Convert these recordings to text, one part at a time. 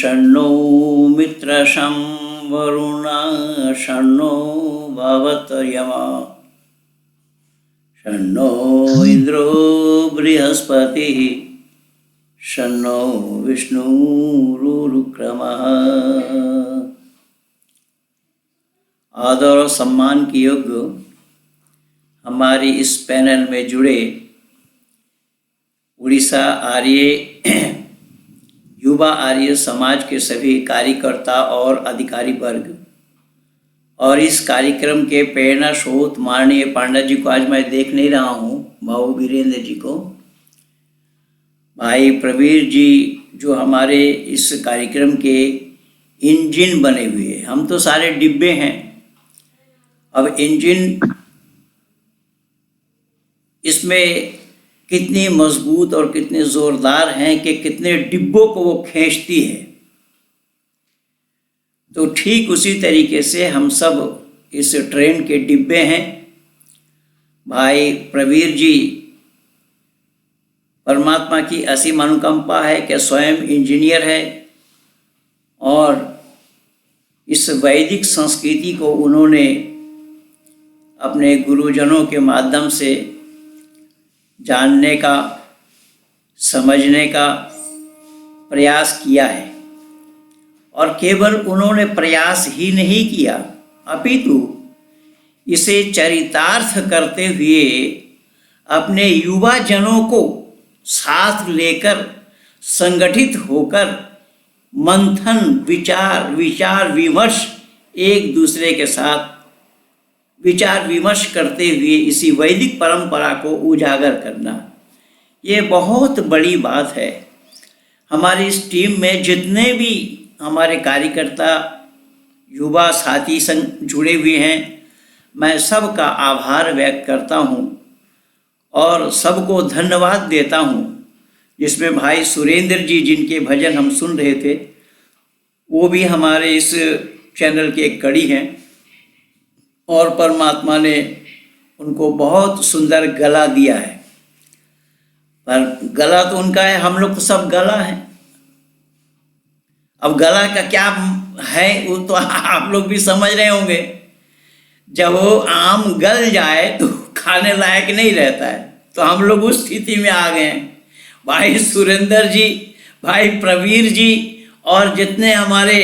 शन्नो मित्रशं वरुणा शन्नो भवत यमा शन्नो इंद्रो बृहस्पतिः शन्नो विष्णुरुक्रमः। आदर और सम्मान की योग्य हमारी इस पैनल में जुड़े उड़ीसा आर्य युवा आर्य समाज के सभी कार्यकर्ता और अधिकारी वर्ग और इस कार्यक्रम के प्रेरणा स्रोत माननीय पांडा जी को आज मैं देख नहीं रहा हूँ, भाऊ वीरेंद्र जी को, भाई प्रवीर जी जो हमारे इस कार्यक्रम के इंजन बने हुए हैं। हम तो सारे डिब्बे हैं, अब इंजन इसमें कितनी मजबूत और कितने जोरदार हैं कि कितने डिब्बों को वो खींचती है। तो ठीक उसी तरीके से हम सब इस ट्रेन के डिब्बे हैं। भाई प्रवीर जी परमात्मा की असीम अनुकंपा है कि स्वयं इंजीनियर है और इस वैदिक संस्कृति को उन्होंने अपने गुरुजनों के माध्यम से जानने का, समझने का प्रयास किया है। और केवल उन्होंने प्रयास ही नहीं किया, अपितु इसे चरितार्थ करते हुए अपने युवा जनों को साथ लेकर संगठित होकर मंथन, विचार विमर्श, एक दूसरे के साथ विचार विमर्श करते हुए इसी वैदिक परंपरा को उजागर करना, ये बहुत बड़ी बात है। हमारी इस टीम में जितने भी हमारे कार्यकर्ता युवा साथी संग जुड़े हुए हैं, मैं सबका आभार व्यक्त करता हूँ और सबको धन्यवाद देता हूँ। जिसमें भाई सुरेंद्र जी जिनके भजन हम सुन रहे थे, वो भी हमारे इस चैनल के एक कड़ी हैं और परमात्मा ने उनको बहुत सुंदर गला दिया है। पर गला तो उनका है, हम लोग तो सब गला हैं। अब गला का क्या है वो तो आप लोग भी समझ रहे होंगे। जब वो आम गल जाए तो खाने लायक नहीं रहता है, तो हम लोग उस स्थिति में आ गए हैं। भाई सुरेंद्र जी, भाई प्रवीर जी और जितने हमारे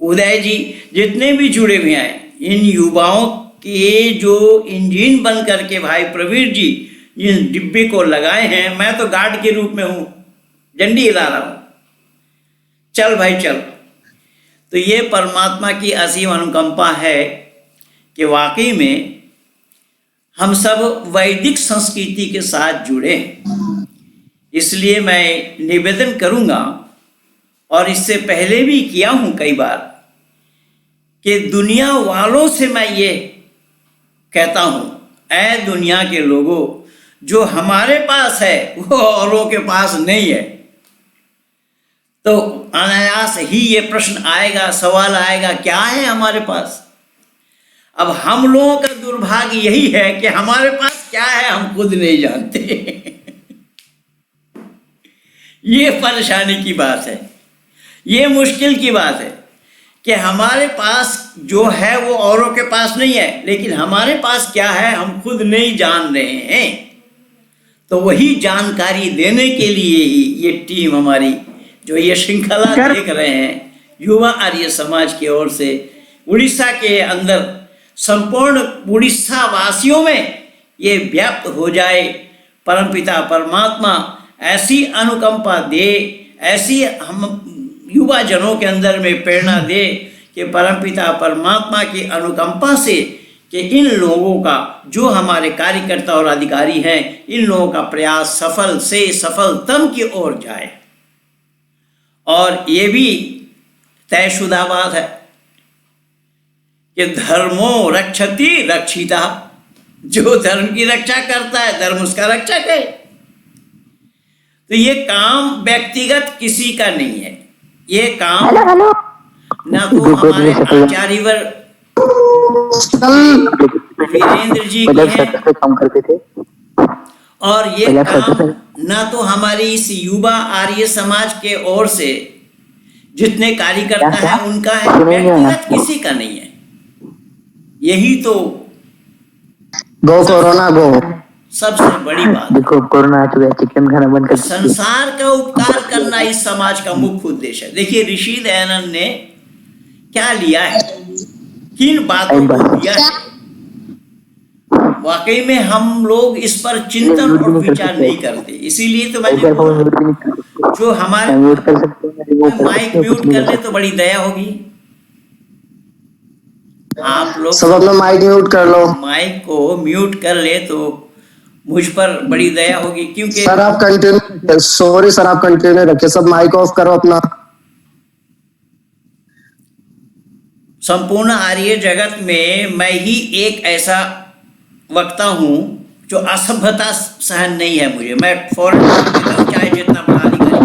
उदय जी, जितने भी जुड़े हुए हैं, इन युवाओं के जो इंजन बन करके भाई प्रवीर जी जिन डिब्बे को लगाए हैं, मैं तो गार्ड के रूप में हूँ, झंडी हिला रहा हूँ, चल भाई चल। तो ये परमात्मा की असीम अनुकंपा है कि वाकई में हम सब वैदिक संस्कृति के साथ जुड़े हैं। इसलिए मैं निवेदन करूँगा और इससे पहले भी किया हूँ कई बार कि दुनिया वालों से मैं ये कहता हूँ, ऐ दुनिया के लोगों, जो हमारे पास है वो औरों के पास नहीं है। तो अनायास ही ये प्रश्न आएगा, सवाल आएगा, क्या है हमारे पास। अब हम लोगों का दुर्भाग्य यही है कि हमारे पास क्या है हम खुद नहीं जानते। ये परेशानी की बात है, ये मुश्किल की बात है कि हमारे पास जो है वो औरों के पास नहीं है, लेकिन हमारे पास क्या है हम खुद नहीं जान रहे हैं। तो वही जानकारी देने के लिए ही ये टीम हमारी जो ये श्रृंखला देख रहे हैं, युवा आर्य समाज की ओर से उड़ीसा के अंदर संपूर्ण उड़ीसा वासियों में ये व्याप्त हो जाए। परमपिता परमात्मा ऐसी अनुकंपा दे, ऐसी हम युवा जनों के अंदर में प्रेरणा दे कि परमपिता परमात्मा की अनुकंपा से कि इन लोगों का, जो हमारे कार्यकर्ता और अधिकारी हैं, इन लोगों का प्रयास सफल से सफलतम की ओर जाए। और ये भी तयशुदा बात है कि धर्मो रक्षति रक्षिता, जो धर्म की रक्षा करता है धर्म उसका रक्षक है। तो ये काम व्यक्तिगत किसी का नहीं है, ये काम ना तो हमारे आचार्यवर वीरेंद्र जी की है, और ये काम ना तो हमारी इस युवा आर्य समाज के ओर से जितने कार्यकर्ता क्या हैं उनका है, सुनेंगे व्यक्तिगत किसी का नहीं है। यही तो गो सब कोरोना गो। सबसे बड़ी बात है। देखो कोरोना आ चुका है, चिकन खाना बंद कर दीजिए। संसार का उपकार करना इस समाज का मुख्य उद्देश्य है। देखिए ऋषि दयानंद ने क्या लिया है, किन बातों टाइम को पास। लिया है, वाकई में हम लोग इस पर चिंतन म्यूट भी और नहीं कर विचार सकते, नहीं करते। इसीलिए तो कई मैंने बार बोला, म्यूट भी नहीं कर सकते। जो हमारे ना म्यूट कर सकते हैं, ना रिमूव कर माइक सकते हैं, कुछ म्यूट नहीं कर कर ले तो सकते। बड़ी दया होगी। आप लोग सब अपना माइक म्यूट कर लो। माइक को म्यूट कर ले तो मुझ पर बड़ी दया होगी, क्योंकि सर आप कंटिन्यू, सॉरी सर आप कंटिन्यू रखिए, सब माइक ऑफ करो अपना। संपूर्ण आर्य जगत में मैं ही एक ऐसा वक्ता हूं जो असभ्यता सहन नहीं है मुझे। मैं फौरन बोल देता हूं, चाहे जितना पढ़ा लिखा हो।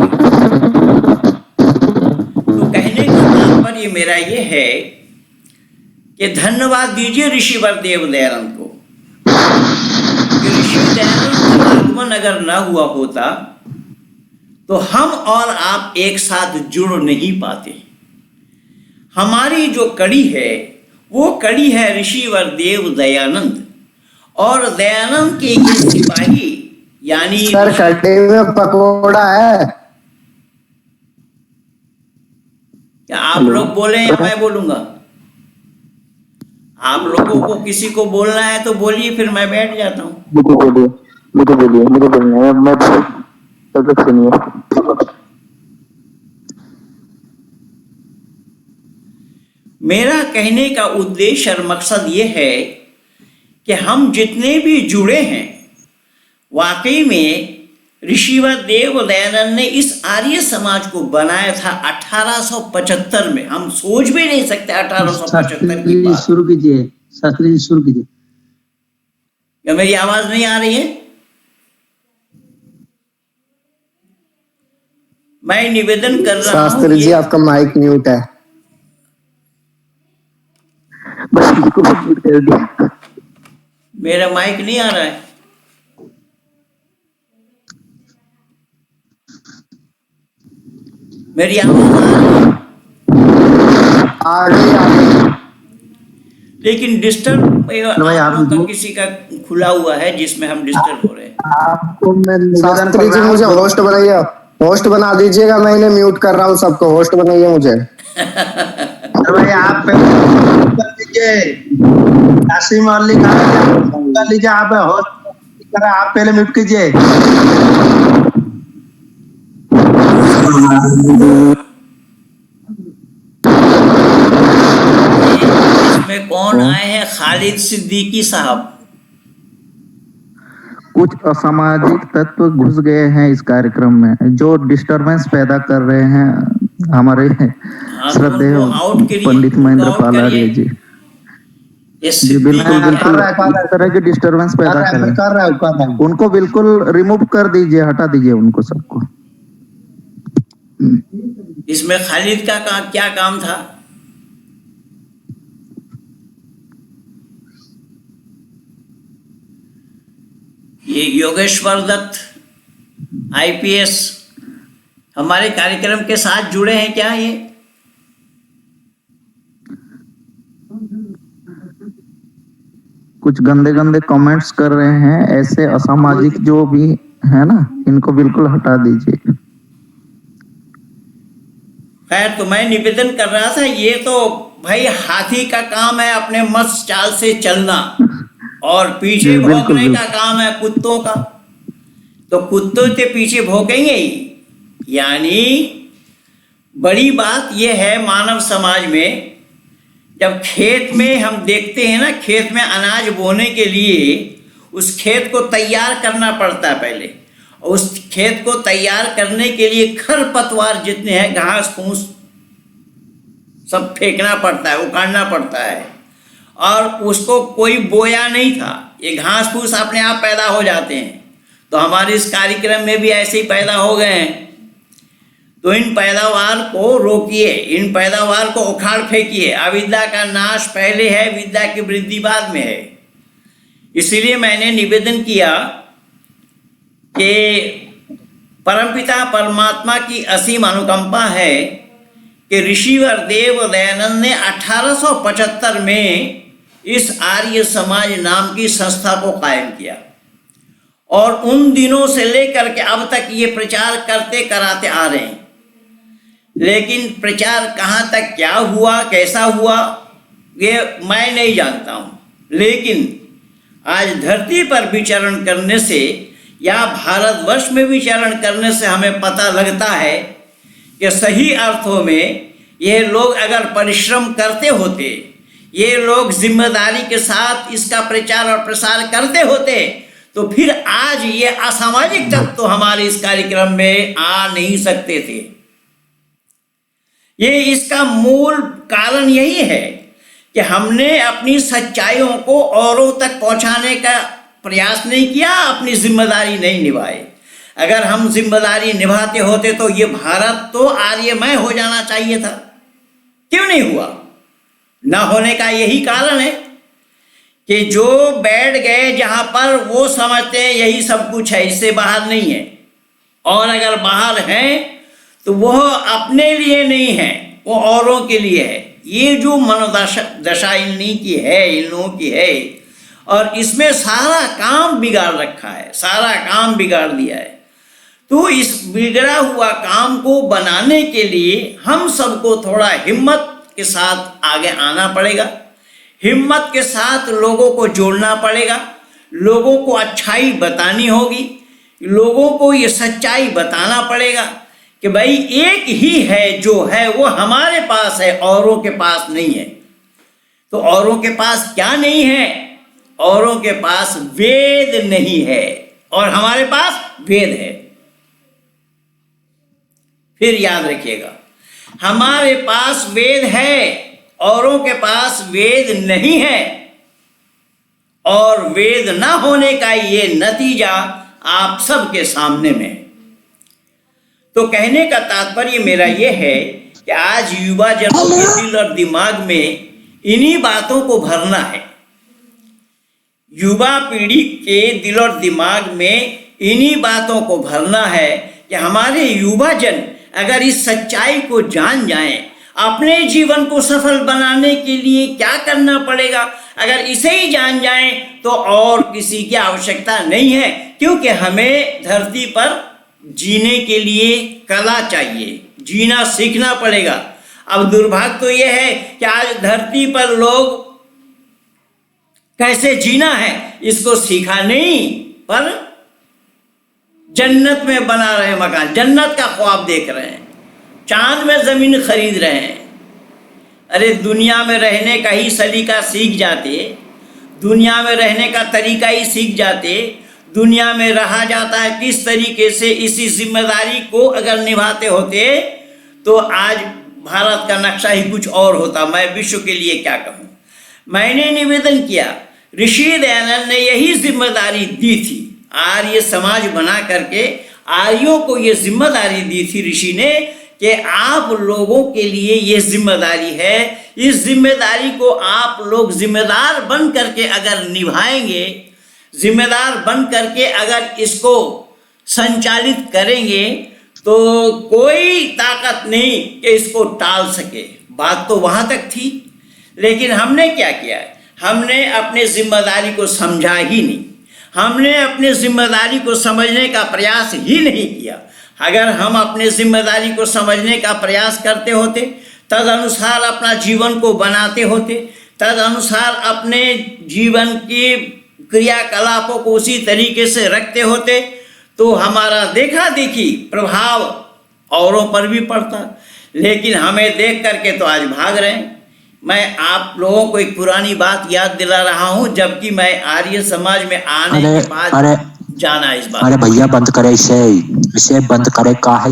तो कहने का तात्पर्य मेरा ये है कि धन्यवाद दीजिए ऋषिवर देव दयानंद को। कि ऋषि दयानंद का आगमन अगर न हुआ होता तो हम और आप एक साथ जुड़ नहीं पाते। हमारी जो कड़ी है वो कड़ी है ऋषिवर देव दयानंद, और दयानंद के ये सिपाही यानी सर कड़े में पकोड़ा है। क्या आप लोग बोले या मैं बोलूंगा? आप लोगों को किसी को बोलना है तो बोलिए, फिर मैं बैठ जाता हूँ। मुझे बोलिए, मुझे बोलिए, मुझे बोलना है, मैं तब तक सुनिए। मेरा कहने का उद्देश्य और मकसद ये है कि हम जितने भी जुड़े हैं, वाकई में ऋषिवर देव दयानंद ने इस आर्य समाज को बनाया था 1875 में। हम सोच भी नहीं सकते 1875 की बात। शुरू कीजिए, शास्त्री जी शुरू कीजिए। क्या मेरी आवाज नहीं आ रही है? मैं निवेदन कर रहा हूं, शास्त्री जी आपका माइक म्यूट है। बस इसको म्यूट कर दिया। मेरा माइक नहीं आ रहा है। मेरी आवाज आ गई। लेकिन डिस्टर्ब भाई आप आप लोग का किसी का खुला हुआ है जिसमें हम डिस्टर्ब हो रहे हैं। आपको मैं शास्त्री जी मुझे होस्ट बनाइए, होस्ट बना दीजिएगा। मैं इन्हें म्यूट कर रहा हूँ, सबको होस्ट बनाइए मुझे। भाई आप कर लीजिए, कासिम अली खान कर लीजिए, आप होस्ट करें, आप पहले म्यूट कीजिए। इसमें कौन आए हैं? खालिद सिद्दीकी साहब। कुछ असामाजिक तत्व घुस गए हैं इस कार्यक्रम में, जो डिस्टरबेंस पैदा कर रहे हैं हमारे श्रद्धेय पंडित महेंद्र पाल आर्य जी। जी बिल्कुल बिल्कुल, इस तरह की डिस्टरबेंस पैदा कर रहे हैं, उनको बिल्कुल रिमूव कर दीजिए, हटा दीजिए उनको सबको। इसमें खालिद का क्या काम था? ये योगेश्वर दत्त आईपीएस हमारे कार्यक्रम के साथ जुड़े हैं क्या? ये कुछ गंदे गंदे कमेंट्स कर रहे हैं, ऐसे असामाजिक जो भी है ना, इनको बिल्कुल हटा दीजिए। खैर, तो मैं निवेदन कर रहा था, ये तो भाई हाथी का काम है अपने मस्त चाल से चलना, और पीछे भौंकने का काम है कुत्तों का। तो कुत्तों के पीछे भौंकेंगे ही। यानी बड़ी बात यह है मानव समाज में, जब खेत में हम देखते हैं ना, खेत में अनाज बोने के लिए उस खेत को तैयार करना पड़ता है पहले, और उस खेत को तैयार करने के लिए खरपतवार जितने हैं, घास फूस सब फेंकना पड़ता है, उखाड़ना पड़ता है। और उसको कोई बोया नहीं था, ये घास फूस अपने आप पैदा हो जाते हैं। तो हमारे इस कार्यक्रम में भी ऐसे ही पैदा हो गए हैं। तो इन पैदावार को रोकिए, इन पैदावार को उखाड़ फेंकिए। अविद्या का नाश पहले है, विद्या की वृद्धि बाद में है। इसीलिए मैंने निवेदन किया कि परमपिता परमात्मा की असीम अनुकंपा है कि ऋषिवर देव दयानंद ने 1875 में इस आर्य समाज नाम की संस्था को कायम किया और उन दिनों से लेकर के अब तक ये प्रचार करते कराते आ रहे हैं। लेकिन प्रचार कहाँ तक क्या हुआ, कैसा हुआ, ये मैं नहीं जानता हूँ। लेकिन आज धरती पर विचरण करने से या भारतवर्ष में विचरण करने से हमें पता लगता है कि सही अर्थों में ये लोग अगर परिश्रम करते होते, ये लोग जिम्मेदारी के साथ इसका प्रचार और प्रसार करते होते, तो फिर आज ये असामाजिक तत्व तो हमारे इस कार्यक्रम में आ नहीं सकते थे। ये इसका मूल कारण यही है कि हमने अपनी सच्चाइयों को औरों तक पहुंचाने का प्रयास नहीं किया, अपनी जिम्मेदारी नहीं निभाए। अगर हम जिम्मेदारी निभाते होते तो ये भारत तो आर्यमय हो जाना चाहिए था। क्यों नहीं हुआ? ना होने का यही कारण है कि जो बैठ गए जहां पर वो समझते हैं यही सब कुछ है, इससे बाहर नहीं है। और अगर बाहर हैं तो वह अपने लिए नहीं है, वो औरों के लिए है। ये जो मनोदशा इन लोगों की है और इसमें सारा काम बिगाड़ रखा है, सारा काम बिगाड़ दिया है। तो इस बिगड़ा हुआ काम को बनाने के लिए हम सबको थोड़ा हिम्मत के साथ आगे आना पड़ेगा, हिम्मत के साथ लोगों को जोड़ना पड़ेगा, लोगों को अच्छाई बतानी होगी, लोगों को ये सच्चाई बताना पड़ेगा कि भाई एक ही है, जो है वो हमारे पास है, औरों के पास नहीं है। तो औरों के पास क्या नहीं है? औरों के पास वेद नहीं है और हमारे पास वेद है। फिर याद रखिएगा, हमारे पास वेद है, औरों के पास वेद नहीं है। और वेद ना होने का ये नतीजा आप सबके सामने में। तो कहने का तात्पर्य मेरा ये है कि आज युवा जनों के दिल और दिमाग में इन्हीं बातों को भरना है। युवा पीढ़ी के दिल और दिमाग में इन्हीं बातों को भरना है कि हमारे युवा जन अगर इस सच्चाई को जान जाएं, अपने जीवन को सफल बनाने के लिए क्या करना पड़ेगा, अगर इसे ही जान जाएं तो और किसी की आवश्यकता नहीं है। क्योंकि हमें धरती पर जीने के लिए कला चाहिए, जीना सीखना पड़ेगा। अब दुर्भाग्य तो यह है कि आज धरती पर लोग कैसे जीना है इसको सीखा नहीं, पर जन्नत में बना रहे मकान, जन्नत का ख्वाब देख रहे हैं, चांद में जमीन खरीद रहे हैं। अरे दुनिया में रहने का ही सलीका सीख जाते, दुनिया में रहने का तरीका ही सीख जाते, दुनिया में रहा जाता है किस तरीके से, इसी जिम्मेदारी को अगर निभाते होते तो आज भारत का नक्शा ही कुछ और होता। मैं विश्व के लिए क्या कहूँ। मैंने निवेदन किया, ऋषि दयानंद ने यही जिम्मेदारी दी थी, आर्य समाज बना करके आर्यों को ये जिम्मेदारी दी थी ऋषि ने कि आप लोगों के लिए ये जिम्मेदारी है। इस जिम्मेदारी को आप लोग जिम्मेदार बन करके अगर निभाएंगे, जिम्मेदार बन करके अगर इसको संचालित करेंगे तो कोई ताकत नहीं कि इसको टाल सके। बात तो वहाँ तक थी, लेकिन हमने क्या किया है, हमने अपने जिम्मेदारी को समझा ही नहीं, हमने अपने जिम्मेदारी को समझने का प्रयास ही नहीं किया। अगर हम अपने जिम्मेदारी को समझने का प्रयास करते होते, तद अनुसार अपना जीवन को बनाते होते, तद अनुसार अपने जीवन की क्रियाकलापों को उसी तरीके से रखते होते, तो हमारा देखा देखी प्रभाव औरों पर भी पड़ता। लेकिन हमें देख करके तो आज भाग रहे हैं। मैं आप लोगों को एक पुरानी बात याद दिला रहा हूं, जबकि मैं आर्य समाज में आने के बाद जाना इस बात। अरे भैया बंद करे इसे बंद करे का है।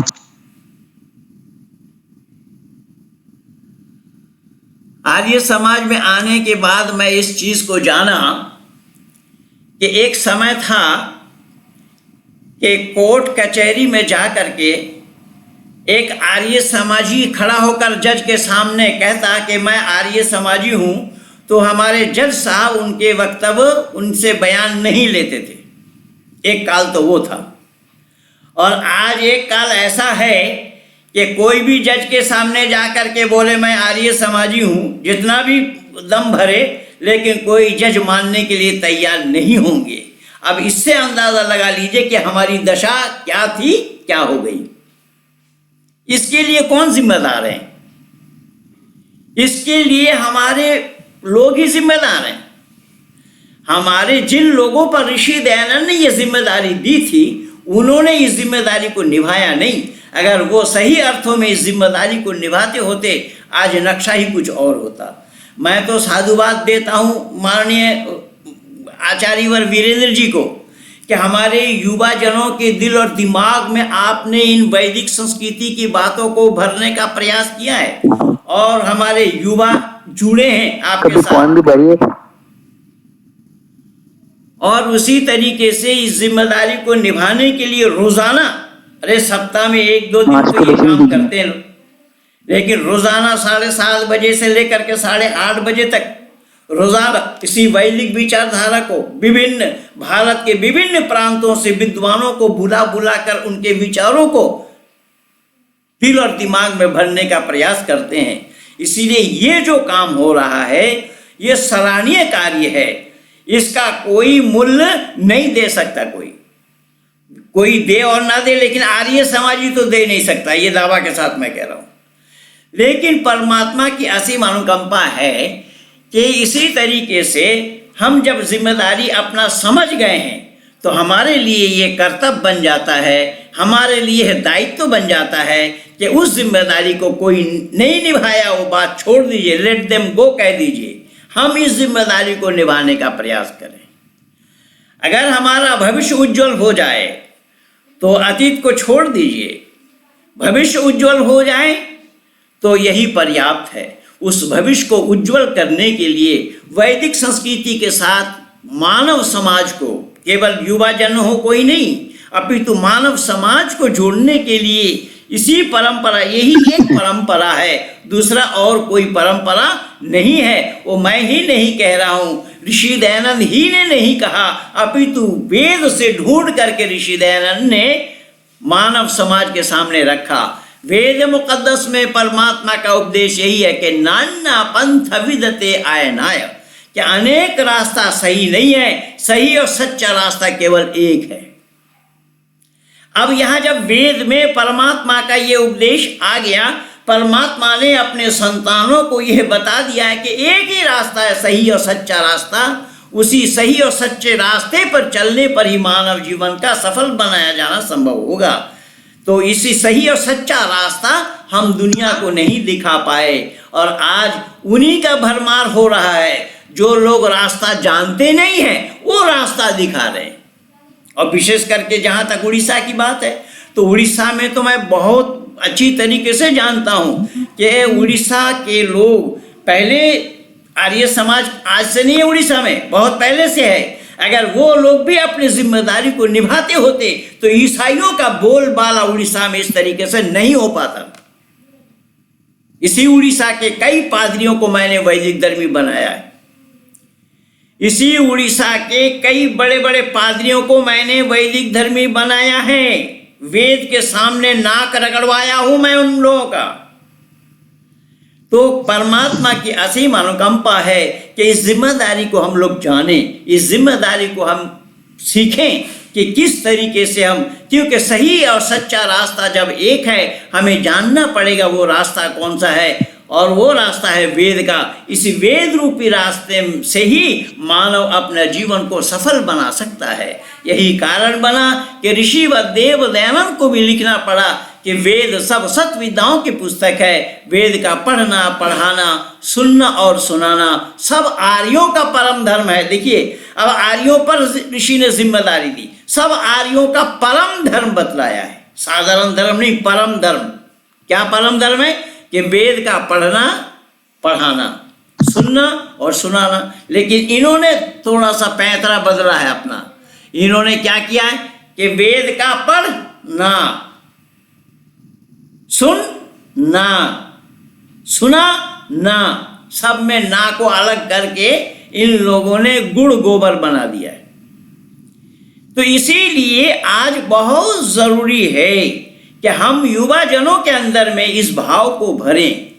आर्य समाज में आने के बाद मैं इस चीज को जाना कि एक समय था कि कोर्ट कचहरी में जा करके एक आर्य समाजी खड़ा होकर जज के सामने कहता कि मैं आर्य समाजी हूं, तो हमारे जज साहब उनके वक्तव्य उनसे बयान नहीं लेते थे। एक काल तो वो था। और आज एक काल ऐसा है कि कोई भी जज के सामने जा कर के बोले मैं आर्य समाजी हूँ, जितना भी दम भरे, लेकिन कोई जज मानने के लिए तैयार नहीं होंगे। अब इससे अंदाजा लगा लीजिए कि हमारी दशा क्या थी, क्या हो गई। इसके लिए कौन जिम्मेदार है? इसके लिए हमारे लोग ही जिम्मेदार हैं। हमारे जिन लोगों पर ऋषि दयानंद ने यह जिम्मेदारी दी थी, उन्होंने इस जिम्मेदारी को निभाया नहीं। अगर वो सही अर्थों में इस जिम्मेदारी को निभाते होते, आज नक्शा ही कुछ और होता। मैं तो साधुवाद देता हूँ माननीय आचार्यवर वीरेंद्र जी को कि हमारे युवा जनों के दिल और दिमाग में आपने इन वैदिक संस्कृति की बातों को भरने का प्रयास किया है और हमारे युवा जुड़े हैं आपके साथ। और उसी तरीके से इस जिम्मेदारी को निभाने के लिए रोजाना, अरे सप्ताह में 1-2 दिन तो ये काम करते हैं, लेकिन रोजाना 7:30 बजे से लेकर के 8:30 बजे तक रोजाना इसी वैदिक विचारधारा को विभिन्न भारत के विभिन्न प्रांतों से विद्वानों को बुला कर उनके विचारों को दिल और दिमाग में भरने का प्रयास करते हैं। इसीलिए ये जो काम हो रहा है, ये सराहनीय कार्य है। इसका कोई मूल्य नहीं दे सकता कोई दे और ना दे, लेकिन आर्य समाजी तो दे नहीं सकता, ये दावा के साथ मैं कह रहा हूं। लेकिन परमात्मा की असीम अनुकंपा है कि इसी तरीके से हम जब जिम्मेदारी अपना समझ गए हैं तो हमारे लिए ये कर्तव्य बन जाता है, हमारे लिए दायित्व बन जाता है कि उस जिम्मेदारी को कोई नहीं निभाया वो बात छोड़ दीजिए, लेट देम गो कह दीजिए। हम इस जिम्मेदारी को निभाने का प्रयास करें। अगर हमारा भविष्य उज्जवल हो जाए तो अतीत को छोड़ दीजिए, भविष्य उज्जवल हो जाए तो यही पर्याप्त है। उस भविष्य को उज्जवल करने के लिए वैदिक संस्कृति के साथ मानव समाज को, केवल युवा जन हो कोई नहीं, अपितु मानव समाज को जोड़ने के लिए इसी परंपरा, यही एक परंपरा है, दूसरा और कोई परंपरा नहीं है। वो मैं ही नहीं कह रहा हूँ, ऋषि दयानंद ही ने नहीं कहा, अपितु वेद से ढूंढ करके ऋषि दयानंद ने मानव समाज के सामने रखा। वेद मुकद्दस में परमात्मा का उपदेश यही है कि नाना पंथ विदते आयनाय, कि अनेक रास्ता सही नहीं है, सही और सच्चा रास्ता केवल एक है। अब यहां जब वेद में परमात्मा का ये उपदेश आ गया, परमात्मा ने अपने संतानों को यह बता दिया है कि एक ही रास्ता है, सही और सच्चा रास्ता। उसी सही और सच्चे रास्ते पर चलने पर ही मानव जीवन का सफल बनाया जाना संभव होगा। तो इसी सही और सच्चा रास्ता हम दुनिया को नहीं दिखा पाए और आज उन्हीं का भरमार हो रहा है। जो लोग रास्ता जानते नहीं हैं वो रास्ता दिखा रहे हैं। और विशेष करके जहाँ तक उड़ीसा की बात है, तो उड़ीसा में तो मैं बहुत अच्छी तरीके से जानता हूँ कि उड़ीसा के लोग पहले, आर्य समाज आज से नहीं है, उड़ीसा में बहुत पहले से है। अगर वो लोग भी अपनी जिम्मेदारी को निभाते होते तो ईसाइयों का बोलबाला उड़ीसा में इस तरीके से नहीं हो पाता। इसी उड़ीसा के कई पादरियों को मैंने वैदिक धर्मी बनाया है। इसी उड़ीसा के कई बड़े बड़े पादरियों को मैंने वैदिक धर्मी बनाया है। वेद के सामने नाक रगड़वाया हूं मैं उन लोगों का। तो परमात्मा की असीम अनुकंपा है कि इस जिम्मेदारी को हम लोग जाने, इस जिम्मेदारी को हम सीखें कि किस तरीके से हम, क्योंकि सही और सच्चा रास्ता जब एक है, हमें जानना पड़ेगा वो रास्ता कौन सा है, और वो रास्ता है वेद का। इसी वेद रूपी रास्ते से ही मानव अपने जीवन को सफल बना सकता है। यही कारण बना कि ऋषि व देव दयानंद को भी लिखना पड़ा कि वेद सब सत्विद्याओं की पुस्तक है। वेद का पढ़ना, पढ़ाना, सुनना और सुनाना सब आर्यों का परम धर्म है। देखिए, अब आर्यों पर ऋषि ने जिम्मेदारी दी, सब आर्यों का परम धर्म बतलाया है। साधारण धर्म नहीं, परम धर्म। क्या परम धर्म है? कि वेद का पढ़ना, पढ़ाना, सुनना और सुनाना। लेकिन इन्होंने थोड़ा सा पैंतरा बदला है अपना। इन्होंने क्या किया है कि वेद का पढ़ना, सुन ना, सुना ना, सब में ना को अलग करके इन लोगों ने गुड़ गोबर बना दिया है। तो इसीलिए आज बहुत जरूरी है कि हम युवा जनों के अंदर में इस भाव को भरें।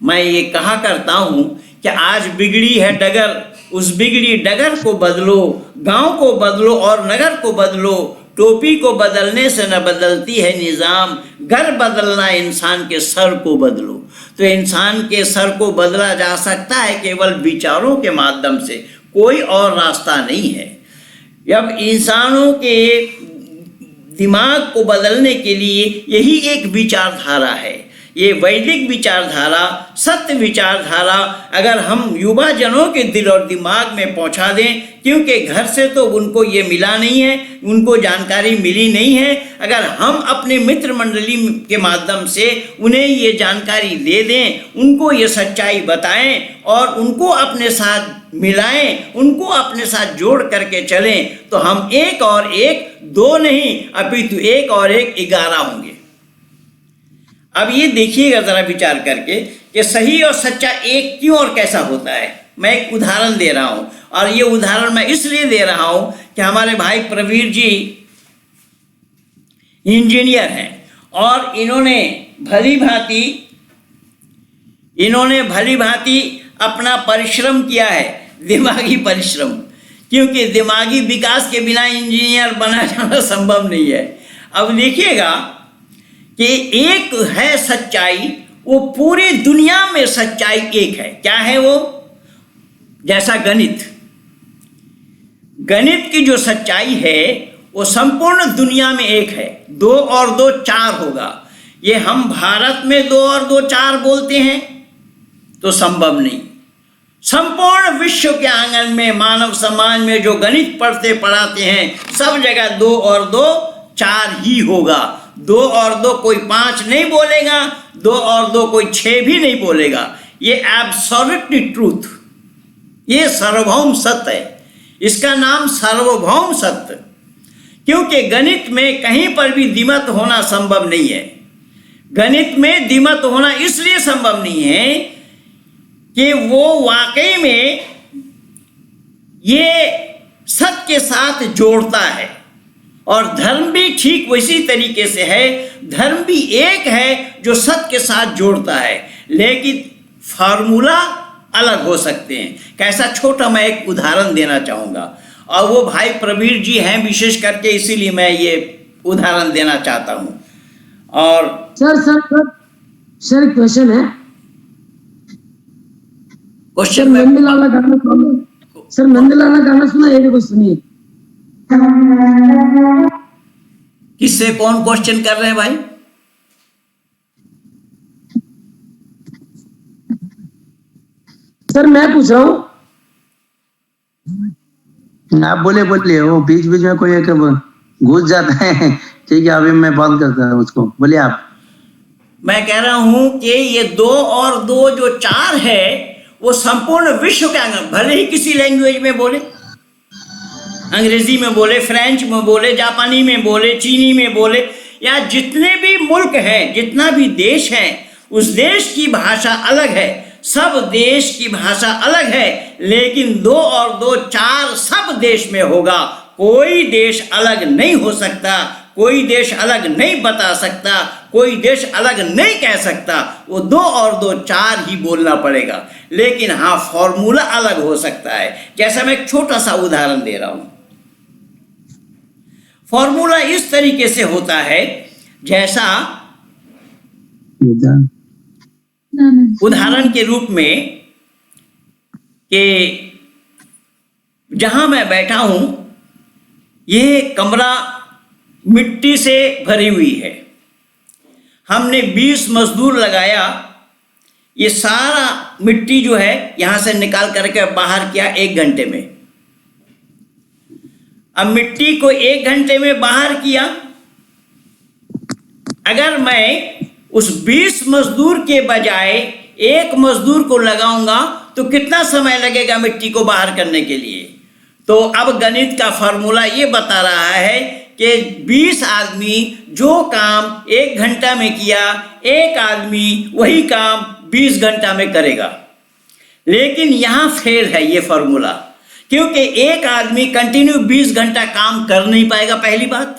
मैं ये कहा करता हूँ कि आज बिगड़ी है डगर, उस बिगड़ी डगर को बदलो, गांव को बदलो और नगर को बदलो। टोपी को बदलने से न बदलती है निज़ाम, घर बदलना इंसान के सर को बदलो। तो इंसान के सर को बदला जा सकता है केवल विचारों के माध्यम से, कोई और रास्ता नहीं है। अब इंसानों के दिमाग को बदलने के लिए यही एक विचारधारा है, ये वैदिक विचारधारा, सत्य विचारधारा अगर हम युवा जनों के दिल और दिमाग में पहुंचा दें, क्योंकि घर से तो उनको ये मिला नहीं है, उनको जानकारी मिली नहीं है। अगर हम अपने मित्र मंडली के माध्यम से उन्हें ये जानकारी दे दें, उनको ये सच्चाई बताएं और उनको अपने साथ मिलाएं, उनको अपने साथ जोड़ करके चलें, तो हम 1 और 1 2 नहीं अपितु 1 और 1 11 होंगे। अब ये देखिएगा ज़रा विचार करके कि सही और सच्चा एक क्यों और कैसा होता है। मैं एक उदाहरण दे रहा हूँ, और ये उदाहरण मैं इसलिए दे रहा हूँ कि हमारे भाई प्रवीर जी इंजीनियर हैं और इन्होंने भली भांति अपना परिश्रम किया है, दिमागी परिश्रम, क्योंकि दिमागी विकास के बिना इंजीनियर बना जाना संभव नहीं है। अब देखिएगा कि एक है सच्चाई, वो पूरी दुनिया में सच्चाई एक है। क्या है वो? जैसा गणित की जो सच्चाई है वो संपूर्ण दुनिया में एक है। 2 और 2 4 होगा। ये हम भारत में 2 और 2 4 बोलते हैं तो संभव नहीं। संपूर्ण विश्व के आंगन में, मानव समाज में जो गणित पढ़ते पढ़ाते हैं, सब जगह 2 और 2 4 ही होगा। 2 और 2 कोई 5 नहीं बोलेगा, 2 और 2 कोई 6 भी नहीं बोलेगा। ये एब्सोल्यूट ट्रूथ, ये सार्वभौम सत्य है। इसका नाम सार्वभौम सत्य, क्योंकि गणित में कहीं पर भी द्विमत होना संभव नहीं है। गणित में द्विमत होना इसलिए संभव नहीं है कि वो वाकई में ये सत्य के साथ जोड़ता है, और धर्म भी ठीक वैसी तरीके से है। धर्म भी एक है जो सत्य के साथ जोड़ता है, लेकिन फार्मूला अलग हो सकते हैं। कैसा? छोटा मैं एक उदाहरण देना चाहूँगा, और वो भाई प्रवीर जी हैं विशेष करके, इसीलिए मैं ये उदाहरण देना चाहता हूँ। और सर क्वेश्चन है, क्वेश्चन नंदलाला गाना सुना सर, नंदलाला गाना सुना है कुछ सुनिए। किससे कौन क्वेश्चन कर रहे हैं भाई? सर मैं पूछ रहा हूँ। आप बोले, वो बीच बीच में कोई एक घुस जाता है। ठीक है, अभी मैं बंद करता हूँ उसको, बोलिए आप। मैं कह रहा हूं कि ये 2 और 2 जो 4 है वो संपूर्ण विश्व के आंगन, भले ही किसी लैंग्वेज में बोले, अंग्रेजी में बोले, फ्रेंच में बोले, जापानी में बोले, चीनी में बोले, या जितने भी मुल्क हैं, जितना भी देश है, उस देश की भाषा अलग है। सब देश की भाषा अलग है, लेकिन 2 और 2 4 सब देश में होगा। कोई देश अलग नहीं हो सकता, कोई देश अलग नहीं बता सकता, कोई देश अलग नहीं कह सकता। वो 2 और 2 4 ही बोलना पड़ेगा, लेकिन हाँ फॉर्मूला अलग हो सकता है। जैसा मैं एक छोटा सा उदाहरण दे रहा हूं। फॉर्मूला इस तरीके से होता है, जैसा उदाहरण के रूप में कि जहां मैं बैठा हूं ये कमरा मिट्टी से भरी हुई है। हमने 20 मजदूर लगाया, ये सारा मिट्टी जो है यहां से निकाल करके बाहर किया 1 घंटे में। अब मिट्टी को 1 घंटे में बाहर किया, अगर मैं उस 20 मजदूर के बजाय 1 मजदूर को लगाऊंगा तो कितना समय लगेगा मिट्टी को बाहर करने के लिए? तो अब गणित का फॉर्मूला ये बता रहा है कि 20 आदमी जो काम 1 घंटा में किया, 1 आदमी वही काम 20 घंटा में करेगा। लेकिन यहाँ फेल है ये फॉर्मूला, क्योंकि 1 आदमी कंटिन्यू 20 घंटा काम कर नहीं पाएगा, पहली बात।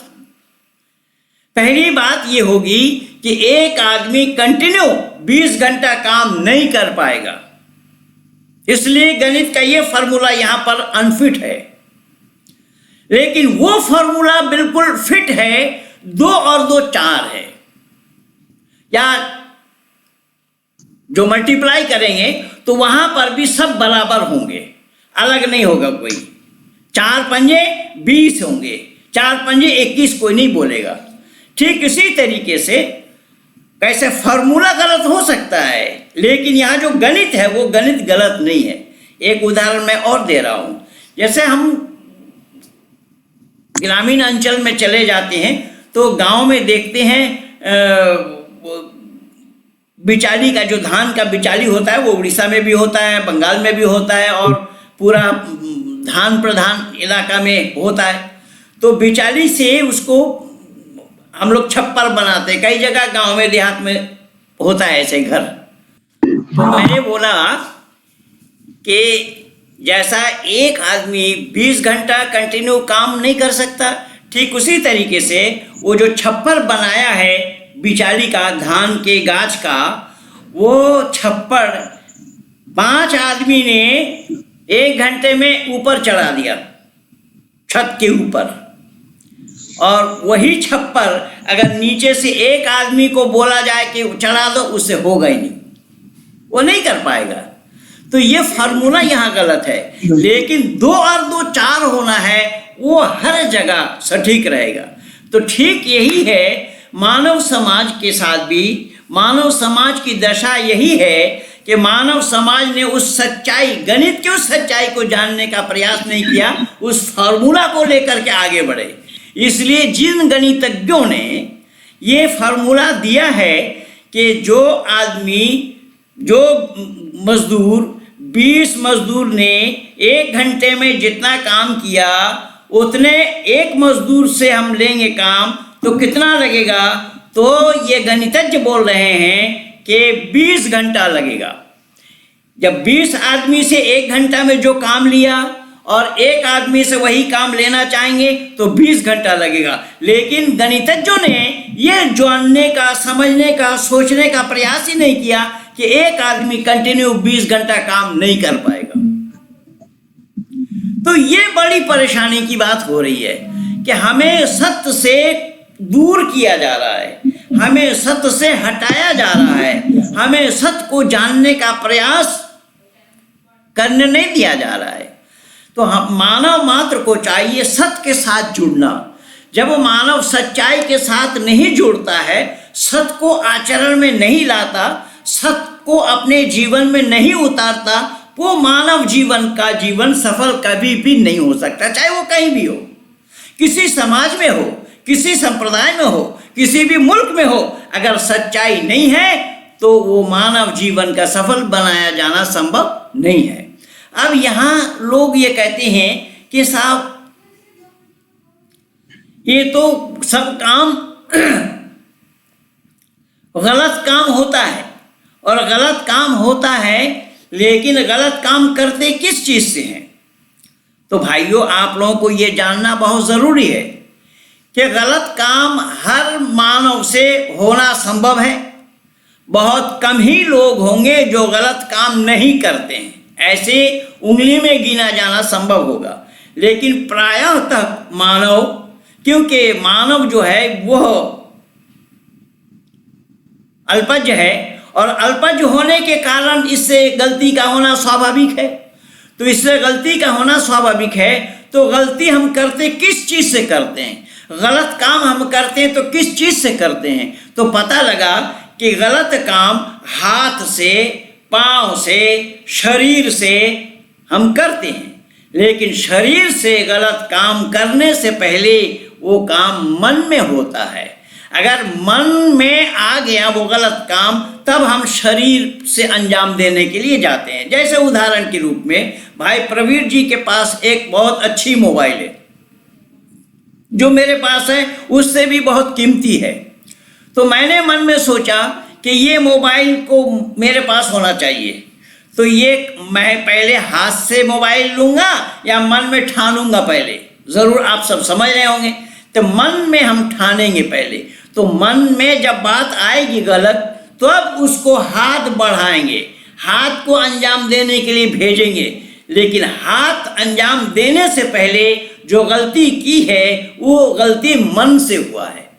पहली बात ये होगी कि एक आदमी कंटिन्यू 20 घंटा काम नहीं कर पाएगा, इसलिए गणित का ये फॉर्मूला यहां पर अनफिट है। लेकिन वो फॉर्मूला बिल्कुल फिट है, 2 और 2 4 है, या जो मल्टीप्लाई करेंगे तो वहां पर भी सब बराबर होंगे, अलग नहीं होगा कोई। 4 पंजे 20 होंगे, 4 पंजे 21 कोई नहीं बोलेगा। ठीक इसी तरीके से कैसे फॉर्मूला गलत हो सकता है, लेकिन यहाँ जो गणित है वो गणित गलत नहीं है। एक उदाहरण मैं और दे रहा हूं। जैसे हम ग्रामीण अंचल में चले जाते हैं तो गांव में देखते हैं बिचाली का, जो धान का बिचाली होता है वो उड़ीसा में भी होता है, बंगाल में भी होता है, और पूरा धान प्रधान इलाका में होता है। तो बिचाली से उसको हम लोग छप्पर बनाते, कई जगह गांव में देहात में होता है ऐसे घर। तो मैंने बोला कि जैसा एक आदमी 20 घंटा कंटिन्यू काम नहीं कर सकता, ठीक उसी तरीके से वो जो छप्पर बनाया है बिचाली का, धान के गाछ का, वो छप्पर 5 आदमी ने 1 घंटे में ऊपर चढ़ा दिया, छत के ऊपर। और वही छप्पर अगर नीचे से एक आदमी को बोला जाए कि चढ़ा दो, उससे होगा ही नहीं, वो नहीं कर पाएगा। तो ये फॉर्मूला यहाँ गलत है। लेकिन 2 और 2 4 होना है, वो हर जगह सटीक रहेगा। तो ठीक यही है मानव समाज के साथ भी। मानव समाज की दशा यही है कि मानव समाज ने उस सच्चाई, गणित की उस सच्चाई को जानने का प्रयास नहीं किया, उस फॉर्मूला को लेकर के आगे बढ़े। इसलिए जिन गणितज्ञों ने ये फार्मूला दिया है कि जो आदमी, जो मजदूर, 20 मजदूर ने 1 घंटे में जितना काम किया, उतने एक मजदूर से हम लेंगे काम तो कितना लगेगा? तो ये गणितज्ञ बोल रहे हैं कि 20 घंटा लगेगा। जब 20 आदमी से 1 घंटा में जो काम लिया और एक आदमी से वही काम लेना चाहेंगे तो 20 घंटा लगेगा। लेकिन गणितज्ञों ने यह जानने का, समझने का, सोचने का प्रयास ही नहीं किया कि एक आदमी कंटिन्यू 20 घंटा काम नहीं कर पाएगा। तो ये बड़ी परेशानी की बात हो रही है कि हमें सत्य से दूर किया जा रहा है, हमें सत्य से हटाया जा रहा है, हमें सत्य को जानने का प्रयास करने नहीं दिया जा रहा है। तो हम मानव मात्र को चाहिए सत्य के साथ जुड़ना। जब मानव सच्चाई के साथ नहीं जुड़ता है, सत्य को आचरण में नहीं लाता, सत्य को अपने जीवन में नहीं उतारता, वो मानव जीवन का जीवन सफल कभी भी नहीं हो सकता, चाहे वो कहीं भी हो, किसी समाज में हो, किसी संप्रदाय में हो, किसी भी मुल्क में हो। अगर सच्चाई नहीं है तो वो मानव जीवन का सफल बनाया जाना संभव नहीं है। अब यहाँ लोग ये कहते हैं कि साहब ये तो सब काम गलत काम होता है, और गलत काम होता है, लेकिन गलत काम करते किस चीज से हैं? तो भाइयों, आप लोगों को ये जानना बहुत जरूरी है कि गलत काम हर मानव से होना संभव है। बहुत कम ही लोग होंगे जो गलत काम नहीं करते हैं, ऐसे उंगली में गिना जाना संभव होगा। लेकिन प्रायः तक मानव, क्योंकि मानव जो है वह अल्पज्ञ है, और अल्पज्ञ होने के कारण इससे गलती का होना स्वाभाविक है। तो इससे गलती का होना स्वाभाविक है। तो गलती हम करते किस चीज से करते हैं? गलत काम हम करते हैं तो किस चीज से करते हैं? तो पता लगा कि गलत काम हाथ से, पांव से, शरीर से हम करते हैं। लेकिन शरीर से गलत काम करने से पहले वो काम मन में होता है। अगर मन में आ गया वो गलत काम, तब हम शरीर से अंजाम देने के लिए जाते हैं। जैसे उदाहरण के रूप में भाई प्रवीर जी के पास एक बहुत अच्छी मोबाइल है, जो मेरे पास है उससे भी बहुत कीमती है। तो मैंने मन में सोचा कि ये मोबाइल को मेरे पास होना चाहिए। तो ये मैं पहले हाथ से मोबाइल लूँगा या मन में ठानूंगा पहले? ज़रूर आप सब समझ रहे होंगे। तो मन में हम ठानेंगे पहले। तो मन में जब बात आएगी गलत तो अब उसको हाथ बढ़ाएंगे, हाथ को अंजाम देने के लिए भेजेंगे, लेकिन हाथ अंजाम देने से पहले जो गलती की है वो गलती मन से हुआ है।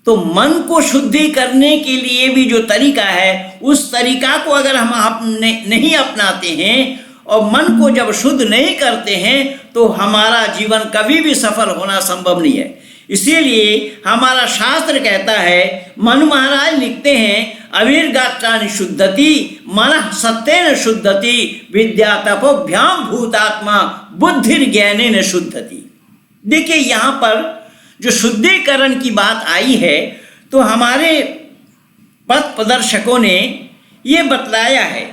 तो मन को शुद्धि करने के लिए भी जो तरीका है उस तरीका को अगर हम नहीं अपनाते हैं और मन को जब शुद्ध नहीं करते हैं तो हमारा जीवन कभी भी सफल होना संभव नहीं है। इसीलिए हमारा शास्त्र कहता है, मनु महाराज लिखते हैं, अविर्गात्राणि शुद्धति मनः सत्येन शुद्धति विद्या तपोभ्याम भूतात्मा बुद्धिर ज्ञानेन शुद्धति। देखिए यहाँ पर जो शुद्धिकरण की बात आई है तो हमारे पथ प्रदर्शकों ने ये बतलाया है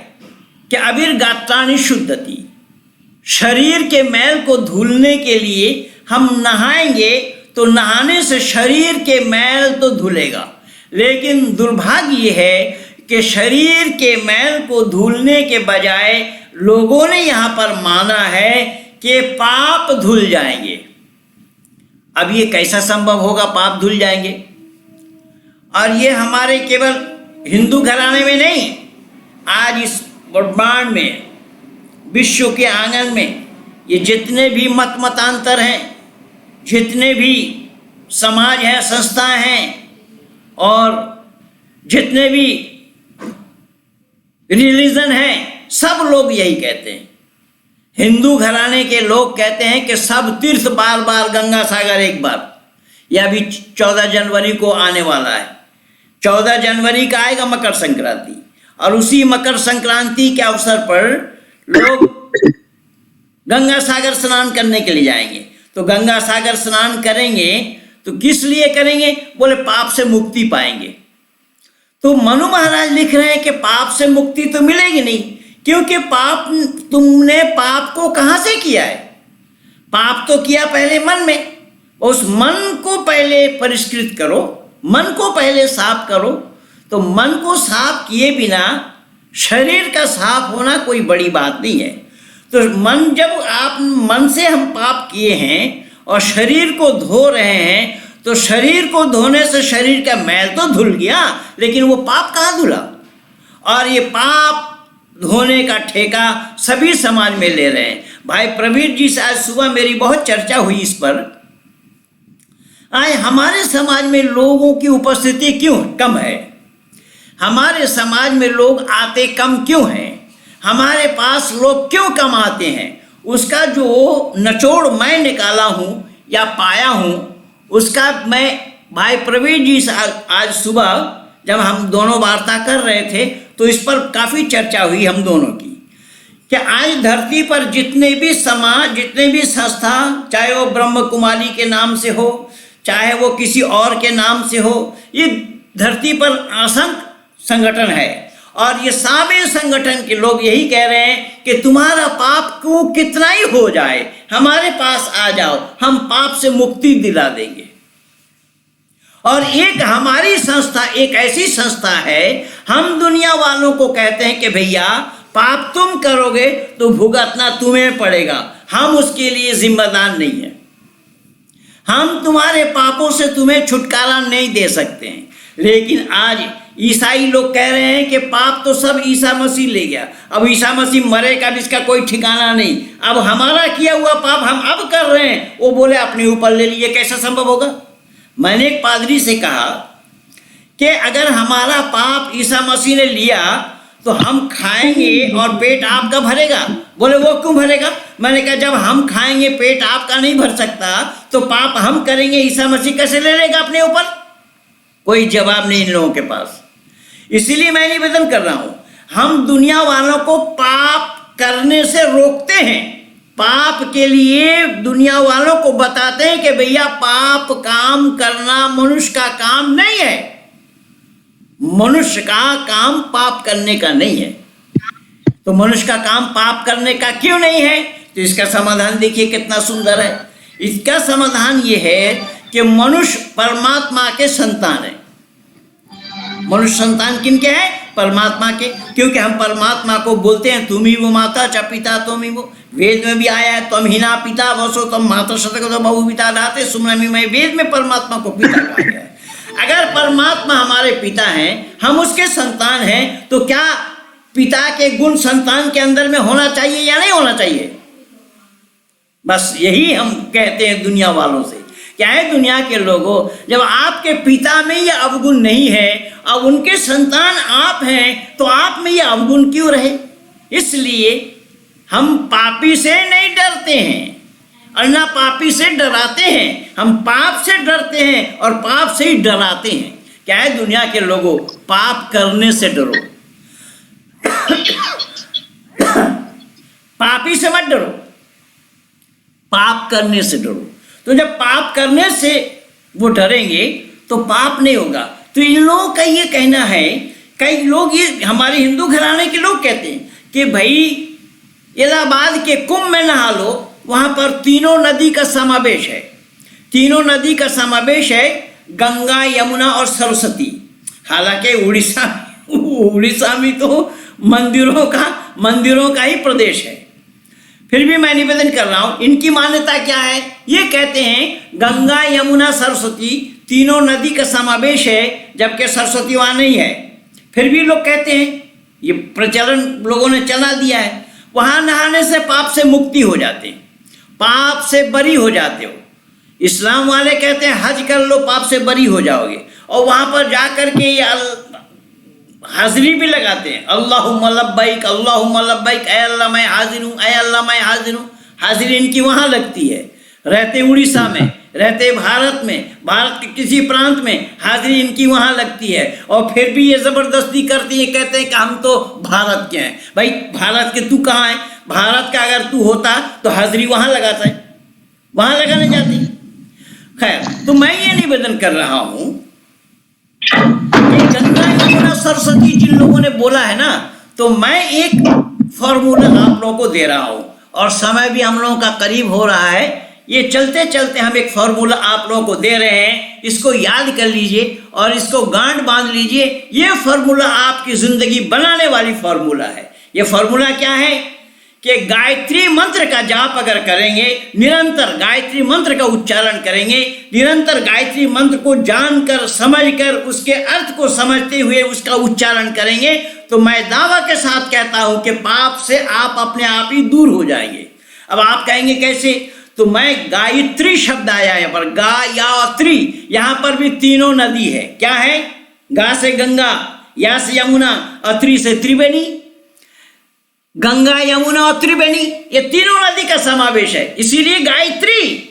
कि अविर्गात्राणि शुद्धति, शरीर के मैल को धुलने के लिए हम नहाएंगे तो नहाने से शरीर के मैल तो धुलेगा, लेकिन दुर्भाग्य ये है कि शरीर के मैल को धुलने के बजाय लोगों ने यहाँ पर माना है कि पाप धुल जाएंगे। अब ये कैसा संभव होगा पाप धुल जाएंगे? और ये हमारे केवल हिंदू घराने में नहीं, आज इस ब्रह्मांड में, विश्व के आंगन में ये जितने भी मतांतर हैं, जितने भी समाज हैं, संस्थाएं हैं और जितने भी रिलीजन हैं, सब लोग यही कहते हैं। हिंदू घराने के लोग कहते हैं कि सब तीर्थ बार बार, गंगा सागर एक बार। यह भी 14 जनवरी को आने वाला है। 14 जनवरी का आएगा मकर संक्रांति, और उसी मकर संक्रांति के अवसर पर लोग गंगा सागर स्नान करने के लिए जाएंगे। तो गंगा सागर स्नान करेंगे तो किस लिए करेंगे? बोले पाप से मुक्ति पाएंगे। तो मनु महाराज लिख रहे हैं कि पाप से मुक्ति तो मिलेगी नहीं, क्योंकि पाप, तुमने पाप को कहां से किया है? पाप तो किया पहले मन में। उस मन को पहले परिष्कृत करो, मन को पहले साफ करो। तो मन को साफ किए बिना शरीर का साफ होना कोई बड़ी बात नहीं है। तो मन, जब आप मन से हम पाप किए हैं और शरीर को धो रहे हैं, तो शरीर को धोने से शरीर का मैल तो धुल गया, लेकिन वो पाप कहाँ धुला? और ये पाप धोने का ठेका सभी समाज में ले रहे हैं। भाई प्रवीर जी से आज सुबह मेरी बहुत चर्चा हुई इस पर। आज हमारे समाज में लोगों की उपस्थिति क्यों कम है? हमारे समाज में लोग आते कम क्यों हैं? हमारे पास लोग क्यों कम आते हैं? उसका जो निचोड़ मैं निकाला हूँ या पाया हूँ, उसका मैं भाई प्रवीर जी से आज सुबह जब हम दोनों वार्ता कर रहे थे तो इस पर काफ़ी चर्चा हुई हम दोनों की, कि आज धरती पर जितने भी समाज, जितने भी संस्था, चाहे वो ब्रह्म कुमारी के नाम से हो, चाहे वो किसी और के नाम से हो, ये धरती पर असंख्य संगठन है और ये सारे संगठन के लोग यही कह रहे हैं कि तुम्हारा पाप को कितना ही हो जाए, हमारे पास आ जाओ, हम पाप से मुक्ति दिला देंगे। और एक हमारी संस्था, एक ऐसी संस्था है, हम दुनिया वालों को कहते हैं कि भैया पाप तुम करोगे तो भुगतना तुम्हें पड़ेगा, हम उसके लिए जिम्मेदार नहीं है, हम तुम्हारे पापों से तुम्हें छुटकारा नहीं दे सकते हैं। लेकिन आज ईसाई लोग कह रहे हैं कि पाप तो सब ईसा मसीह ले गया, अब ईसा मसीह मरेगा भी, इसका कोई ठिकाना नहीं, अब हमारा किया हुआ पाप हम अब कर रहे हैं, वो बोले अपने ऊपर ले लिए। कैसा संभव होगा? मैंने एक पादरी से कहा कि अगर हमारा पाप ईसा मसीह ने लिया तो हम खाएंगे और पेट आपका भरेगा। बोले वो क्यों भरेगा? मैंने कहा जब हम खाएंगे पेट आपका नहीं भर सकता तो पाप हम करेंगे, ईसा मसीह कैसे ले लेगा अपने ऊपर? कोई जवाब नहीं इन लोगों के पास। इसीलिए मैं निवेदन कर रहा हूं, हम दुनिया वालों को पाप करने से रोकते हैं, पाप के लिए दुनिया वालों को बताते हैं कि भैया पाप काम करना मनुष्य का काम नहीं है, मनुष्य का काम पाप करने का नहीं है। तो मनुष्य का काम पाप करने का क्यों नहीं है? तो इसका समाधान देखिए कितना सुंदर है। इसका समाधान ये है कि मनुष्य परमात्मा के संतान है। मनुष्य संतान किनके हैं? परमात्मा के। क्योंकि हम परमात्मा को बोलते हैं तुम ही वो माता च पिता तुम ही वो। वेद में भी आया है तुम ही ना पिता वसो तुम माता शतक तो बहु पिता दाते सुमनमी में, वेद में परमात्मा को पिता कहा गया है। अगर परमात्मा हमारे पिता हैं, हम उसके संतान हैं, तो क्या पिता के गुण संतान के अंदर में होना चाहिए या नहीं होना चाहिए? बस यही हम कहते हैं दुनिया वालों से। क्या है दुनिया के लोगों, जब आपके पिता में ये अवगुण नहीं है, अब उनके संतान आप हैं, तो आप में ये अवगुण क्यों रहे? इसलिए हम पापी से नहीं डरते हैं और ना पापी से डराते हैं, हम पाप से डरते हैं और पाप से ही डराते हैं। क्या है दुनिया के लोगों, पाप करने से डरो, पापी से मत डरो, पाप करने से डरो। तो जब पाप करने से वो डरेंगे तो पाप नहीं होगा। तो इन लोगों का ये कहना है, कई लोग, ये हमारे हिंदू घराने के लोग कहते हैं कि भाई इलाहाबाद के कुंभ में नहा लो, वहां पर तीनों नदी का समावेश है, तीनों नदी का समावेश है, गंगा, यमुना और सरस्वती। हालांकि उड़ीसा में तो मंदिरों का ही प्रदेश है। फिर भी मैं निवेदन कर रहा हूं, इनकी मान्यता क्या है? ये कहते हैं गंगा, यमुना, सरस्वती तीनों नदी का समावेश है, जबकि सरस्वती वहां नहीं है। फिर भी लोग कहते हैं, ये प्रचलन लोगों ने चला दिया है, वहां नहाने से पाप से मुक्ति हो जाते हैं, पाप से बरी हो जाते हो। इस्लाम वाले कहते हैं हज कर लो, पाप से बरी हो जाओगे, और वहां पर जा करके ये हाजिरी भी लगाते हैं, अल्लाहुम्मा लब्बैक, अल्लाहुम्मा लब्बैक, ऐ अल्लाह मैं हाजिर हूँ, ऐ अल्लाह मैं हाजिर हूँ। हाजिरी इनकी वहाँ लगती है, रहते उड़ीसा में, रहते भारत में, भारत के किसी प्रांत में हाजिरी इनकी वहाँ लगती है। और फिर भी ये ज़बरदस्ती करती है, कहते हैं कि हम तो भारत के हैं। भाई भारत के तू कहाँ है? भारत का अगर तू होता तो हाजिरी वहाँ लगाता है, वहाँ लगाने जाती। खैर, तो मैं ये निवेदन कर रहा हूँ, गंगा, यमुना, सरस्वती जिन लोगों ने बोला है ना, तो मैं एक फॉर्मूला आप लोगों को दे रहा हूं, और समय भी हम लोगों का करीब हो रहा है। ये चलते चलते हम एक फॉर्मूला आप लोगों को दे रहे हैं, इसको याद कर लीजिए और इसको गांठ बांध लीजिए। ये फॉर्मूला आपकी जिंदगी बनाने वाली फॉर्मूला है। ये फॉर्मूला क्या है कि गायत्री मंत्र का जाप अगर करेंगे, निरंतर गायत्री मंत्र का उच्चारण करेंगे, निरंतर गायत्री मंत्र को जानकर समझकर उसके अर्थ को समझते हुए उसका उच्चारण करेंगे, तो मैं दावा के साथ कहता हूं कि पाप से आप अपने आप ही दूर हो जाएंगे। अब आप कहेंगे कैसे? तो मैं गायत्री शब्द आया यहाँ पर, गायत्री, यहाँ पर भी तीनों नदी है। क्या है? गा से गंगा, या से यमुना और त्रि से त्रिवेणी। गंगा, यमुना और त्रिवेणी, ये तीनों नदी का समावेश है, इसीलिए गायत्री।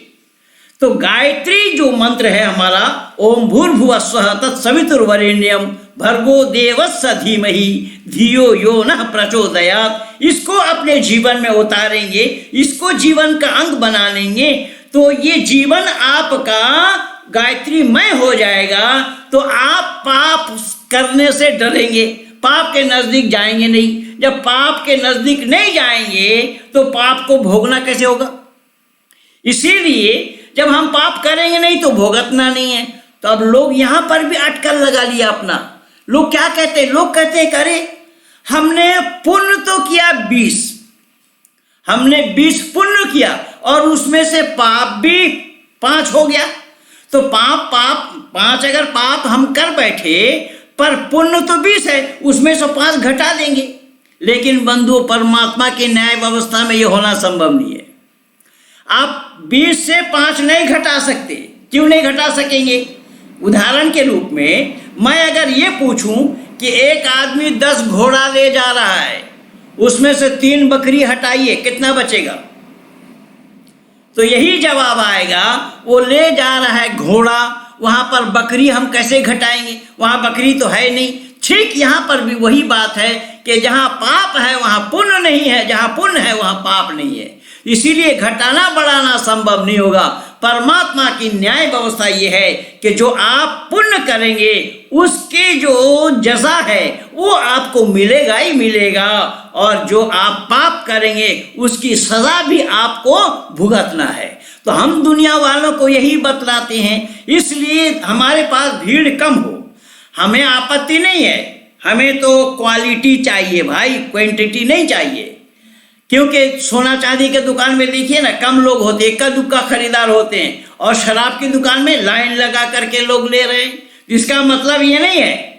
तो गायत्री जो मंत्र है हमारा, ओम भूर्भुवः स्वः तत्सवितुर्वरेण्यम भर्गो देवस्य धीमहि धियो यो नः प्रचोदयात्, इसको अपने जीवन में उतारेंगे, इसको जीवन का अंग बना लेंगे, तो ये जीवन आपका गायत्रीमय हो जाएगा। तो आप पाप करने से डरेंगे, पाप के नजदीक जाएंगे नहीं। जब पाप के नजदीक नहीं जाएंगे तो पाप को भोगना कैसे होगा? इसीलिए जब हम पाप करेंगे नहीं तो भोगतना नहीं है। तो अब लोग यहां पर भी अटकल लगा लिया अपना। लोग क्या कहते हैं? लोग कहते हैं अरे हमने पुण्य तो किया 20, हमने 20 पुण्य किया और उसमें से पाप भी 5 हो गया। तो पाप 5 अगर पाप हम कर बैठे, पर पुण्य तो 20 है, उसमें से 5 घटा देंगे। लेकिन बंधु, परमात्मा की न्याय व्यवस्था में यह होना संभव नहीं है। आप 20 से 5 नहीं घटा सकते। क्यों नहीं घटा सकेंगे? उदाहरण के रूप में मैं अगर ये पूछूं कि एक आदमी 10 घोड़ा ले जा रहा है, उसमें से 3 बकरी हटाइए, कितना बचेगा? तो यही जवाब आएगा, वो ले जा रहा है घोड़ा, वहां पर बकरी हम कैसे घटाएंगे? वहां बकरी तो है नहीं। ठीक यहां पर भी वही बात है कि जहां पाप है वहां पुण्य नहीं है, जहां पुण्य है वहां पाप नहीं है। इसीलिए घटाना बढ़ाना संभव नहीं होगा। परमात्मा की न्याय व्यवस्था यह है कि जो आप पुण्य करेंगे उसकी जो जज़ा है वो आपको मिलेगा ही मिलेगा, और जो आप पाप करेंगे उसकी सजा भी आपको भुगतना है। तो हम दुनिया वालों को यही बतलाते हैं, इसलिए हमारे पास भीड़ कम हो। हमें आपत्ति नहीं है, हमें तो क्वालिटी चाहिए भाई, क्वांटिटी नहीं चाहिए। क्योंकि सोना चांदी के दुकान में देखिए ना, कम लोग होते हैं, इक्का दुक्का खरीदार होते हैं, और शराब की दुकान में लाइन लगा करके लोग ले रहे हैं। इसका मतलब ये नहीं है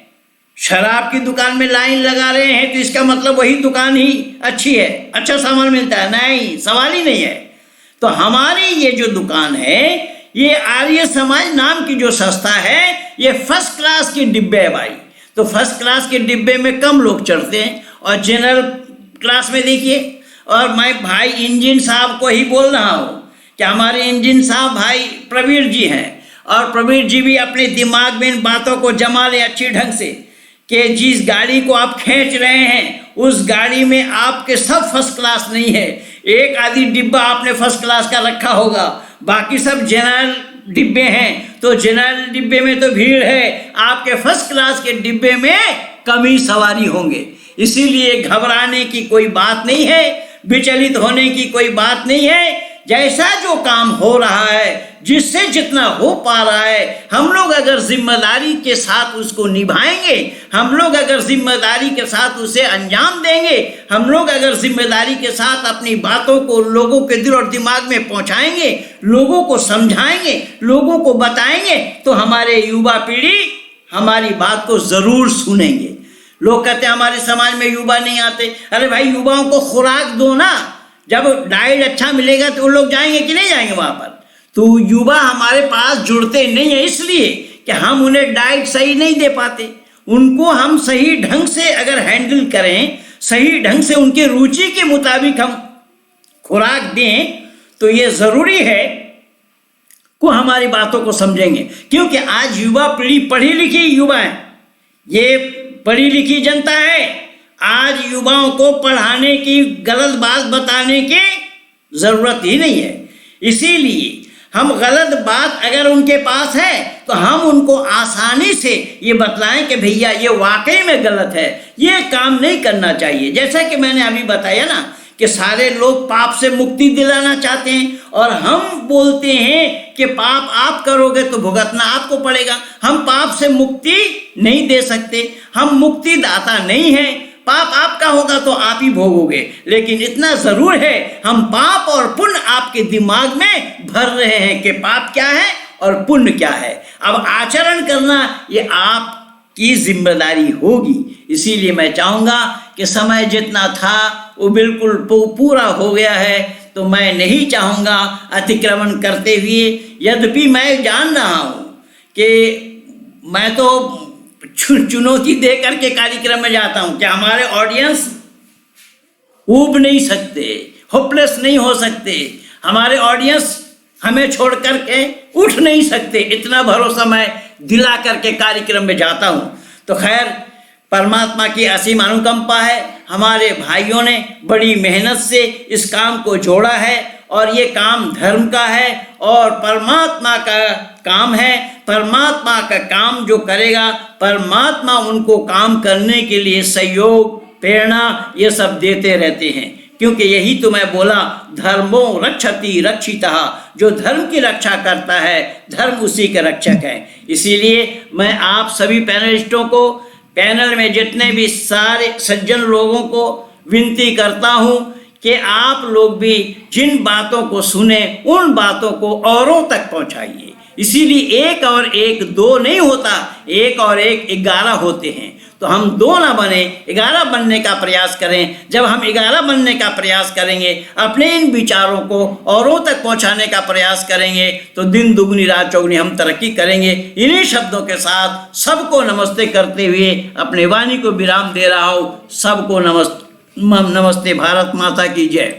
शराब की दुकान में लाइन लगा रहे हैं तो इसका मतलब वही दुकान ही अच्छी है, अच्छा सामान मिलता है। नहीं, सवाल ही नहीं है। तो हमारी ये जो दुकान है, ये आर्य समाज नाम की जो संस्था है, ये फर्स्ट क्लास के डिब्बे है भाई। तो फर्स्ट क्लास के डिब्बे में कम लोग चढ़ते हैं और जनरल क्लास में देखिए। और मैं भाई इंजन साहब को ही बोल रहा हूँ कि हमारे इंजन साहब भाई प्रवीण जी हैं, और प्रवीण जी भी अपने दिमाग में इन बातों को जमा ले अच्छी ढंग से कि जिस गाड़ी को आप खींच रहे हैं उस गाड़ी में आपके सब फर्स्ट क्लास नहीं है। एक आधी डिब्बा आपने फर्स्ट क्लास का रखा होगा, बाकी सब जनरल डिब्बे हैं। तो जनरल डिब्बे में तो भीड़ है, आपके फर्स्ट क्लास के डिब्बे में कम ही सवारी होंगे। इसीलिए घबराने की कोई बात नहीं है, विचलित होने की कोई बात नहीं है। जैसा जो काम हो रहा है, जिससे जितना हो पा रहा है, हम लोग अगर जिम्मेदारी के साथ उसको निभाएंगे, हम लोग अगर जिम्मेदारी के साथ उसे अंजाम देंगे, हम लोग अगर जिम्मेदारी के साथ अपनी बातों को लोगों के दिल और दिमाग में पहुंचाएंगे, लोगों को समझाएंगे, लोगों को बताएंगे, तो हमारे युवा पीढ़ी हमारी बात को जरूर सुनेंगे। लोग कहते हैं हमारे समाज में युवा नहीं आते। अरे भाई, युवाओं को खुराक दो ना। जब डाइट अच्छा मिलेगा तो वो लोग जाएंगे कि नहीं जाएंगे वहां पर। तो युवा हमारे पास जुड़ते नहीं है इसलिए कि हम उन्हें डाइट सही नहीं दे पाते। उनको हम सही ढंग से अगर हैंडल करें, सही ढंग से उनके रुचि के मुताबिक हम खुराक दें, तो ये जरूरी है को हमारी बातों को समझेंगे। क्योंकि आज युवा पीढ़ी पढ़ी लिखी युवा है, ये पढ़ी लिखी जनता है। आज युवाओं को पढ़ाने की, गलत बात बताने की जरूरत ही नहीं है। इसीलिए हम गलत बात अगर उनके पास है तो हम उनको आसानी से ये बतलाएं कि भैया ये वाकई में गलत है, ये काम नहीं करना चाहिए। जैसा कि मैंने अभी बताया ना कि सारे लोग पाप से मुक्ति दिलाना चाहते हैं, और हम बोलते हैं कि पाप आप करोगे तो भुगतना आपको पड़ेगा। हम पाप से मुक्ति नहीं दे सकते, हम मुक्ति दाता नहीं हैं। पाप आपका होगा तो आप ही भोगोगे, लेकिन इतना जरूर है हम पाप और पुण्य आपके दिमाग में भर रहे हैं कि पाप क्या है और पुण्य क्या है। अब आचरण करना ये आपकी जिम्मेदारी होगी। इसीलिए मैं चाहूंगा कि समय जितना था वो बिल्कुल पूरा हो गया है, तो मैं नहीं चाहूंगा अतिक्रमण करते हुए। यद्यपि मैं जान रहा हूं कि मैं तो चुनौती दे करके कार्यक्रम में जाता हूं कि हमारे ऑडियंस ऊब नहीं सकते, होपलेस नहीं हो सकते, हमारे ऑडियंस हमें छोड़ करके उठ नहीं सकते। इतना भरोसा मैं दिला करके कार्यक्रम में जाता हूं। तो खैर, परमात्मा की असीम अनुकंपा है, हमारे भाइयों ने बड़ी मेहनत से इस काम को जोड़ा है, और ये काम धर्म का है और परमात्मा का काम है। परमात्मा का काम जो करेगा, परमात्मा उनको काम करने के लिए सहयोग, प्रेरणा ये सब देते रहते हैं। क्योंकि यही तो मैं बोला, धर्मो रक्षति रक्षितः, जो धर्म की रक्षा करता है धर्म उसी के रक्षक है। इसीलिए मैं आप सभी पैनलिस्टों को, पैनल में जितने भी सारे सज्जन लोगों को विनती करता हूँ कि आप लोग भी जिन बातों को सुने उन बातों को औरों तक पहुँचाइए। इसीलिए 1 और 1 2 नहीं होता, 1 और 1 11 होते हैं। तो हम 2 ना बने, 11 बनने का प्रयास करें। जब हम 11 बनने का प्रयास करेंगे, अपने इन विचारों को औरों तक पहुंचाने का प्रयास करेंगे, तो दिन दुगनी रात चौगुनी हम तरक्की करेंगे। इन्हीं शब्दों के साथ सबको नमस्ते करते हुए अपने वाणी को विराम दे रहा हूँ। सबको नमस्ते। भारत माता की जय।